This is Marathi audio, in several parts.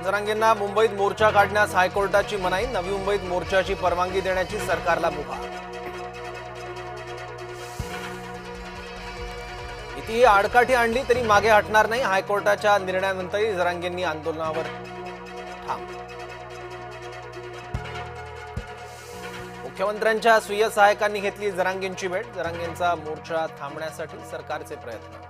जरांगेंना मुंबईत मोर्चा काढण्यास हायकोर्टाची मनाई। नवी मुंबईत मोर्चाची परवानगी देण्याची सरकारला मुभा। कितीही आडकाठी आणली तरी मागे हटणार नाही। हायकोर्टाच्या निर्णयानंतरही जरांगेंनी आंदोलनावर ठाम। मुख्यमंत्र्यांच्या स्वीय सहायकांनी घेतली जरांगेंची भेट। जरांगेंचा मोर्चा थांबण्यासाठी सरकारचे प्रयत्न।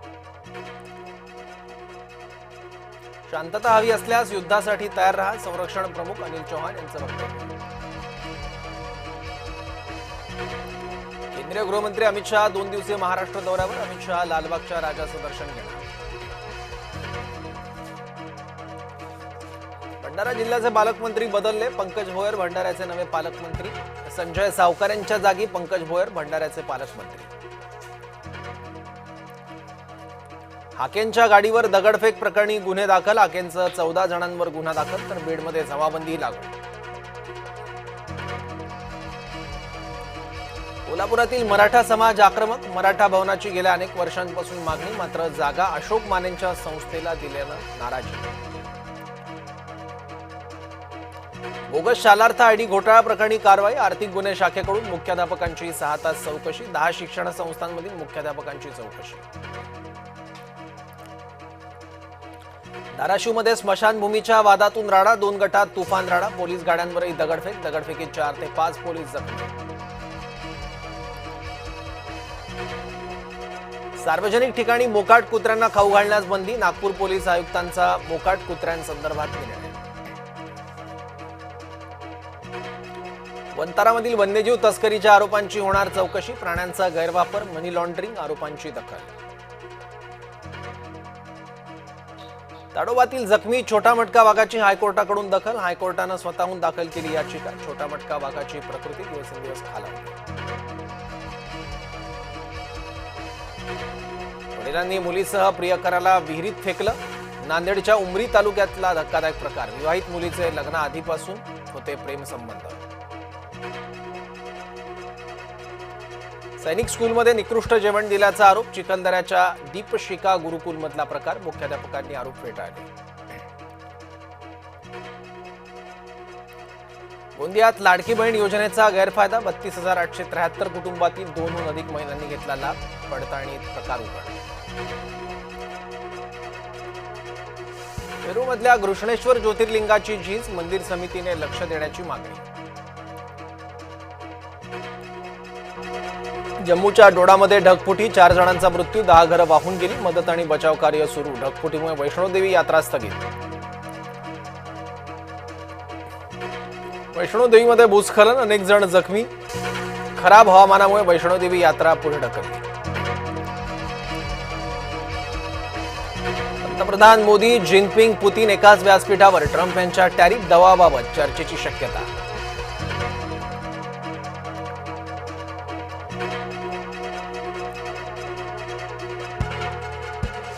शांतता हवी असल्यास युद्धासाठी तयार रहा, संरक्षण प्रमुख अनिल चौहान यांचं वक्तव्य। केंद्रीय गृहमंत्री अमित शहा 2 दिवसीय महाराष्ट्र दौऱ्यावर। अमित शहा लालबागच्या राजाचं दर्शन घेणार। भंडारा जिल्ह्याचे पालकमंत्री बदलले। पंकज भोयर भंडाऱ्याचे नवे पालकमंत्री। संजय सावकार यांच्या जागी पंकज भोयर भंडाऱ्याचे पालकमंत्री। हाकेंच्या गाडीवर दगडफेक प्रकरणी गुन्हे दाखल। हाकेंचं 14 जणांवर गुन्हा दाखल तर बीडमध्ये जमावबंदी लागू। कोल्हापुरातील मराठा समाज आक्रमक। मराठा भवनाची गेल्या अनेक वर्षांपासून मागणी, मात्र जागा अशोक मानेंच्या संस्थेला दिल्यानं नाराजी। बोगस शालार्थ आयडी घोटाळा प्रकरणी कारवाई। आर्थिक गुन्हे शाखेकडून मुख्याध्यापकांची 6 तास चौकशी। 10 शिक्षण संस्थांमधील मुख्याध्यापकांची चौकशी। धाराशिवमध्ये स्मशानभूमीच्या वादातून राडा। 2 गटात तुफान राडा। पोलीस गाड्यांवरही दगडफेक। दगडफेकीत 4 ते 5 पोलीस जखमी। सार्वजनिक ठिकाणी मोकाट कुत्र्यांना खाऊ घालण्यास बंदी। नागपूर पोलीस आयुक्तांचा मोकाट कुत्र्यांसंदर्भात निर्णय। वंतारामधील वन्यजीव तस्करीच्या आरोपांची होणार चौकशी। प्राण्यांचा गैरवापर, मनी लॉन्ड्रिंग आरोपांची दखल। ताडोबातील जखमी छोटा मटका वाघाची हायकोर्टाकडून दखल। हायकोर्टानं स्वतःहून दाखल केली याचिका। छोटा मटका वाघाची प्रकृती दिवसेंदिवस खालावते। वडिलांनी मुलीसह प्रियकराला विहिरीत फेकलं। नांदेडच्या उमरी तालुक्यातला धक्कादायक प्रकार। विवाहित मुलीचे लग्न आधीपासून होते प्रेमसंबंध। सैनिक स्कूलमध्ये निकृष्ट जेवण दिल्याचा आरोप। चिखलदऱ्याच्या दीपशिखा गुरुकुल मधला प्रकार। मुख्याध्यापकांनी आरोप फेटाळले। गोंदियात लाडकी बहीण योजनेचा गैरफायदा। 32,873 कुटुंबातील 2हून अधिक महिलांनी घेतला लाभ। पडताळणीत प्रकार उघड। पेरूमधल्या घृष्णेश्वर ज्योतिर्लिंगाची झीज। मंदिर समितीने लक्ष देण्याची मागणी। जम्मूच्या डोडामध्ये ढगफुटी। 4 जणांचा मृत्यू। 10 घरं वाहून गेली। मदत आणि बचाव कार्य सुरू। ढगफुटीमुळे वैष्णोदेवी यात्रा स्थगित। वैष्णोदेवीमध्ये भूस्खलन। अनेक जण जखमी। खराब हवामानामुळे वैष्णोदेवी यात्रा पुढे ढकलली। पंतप्रधान मोदी, जिनपिंग, पुतीन एकाच व्यासपीठावर। ट्रम्प यांच्या टॅरिफ दबावाबाबत चर्चेची शक्यता।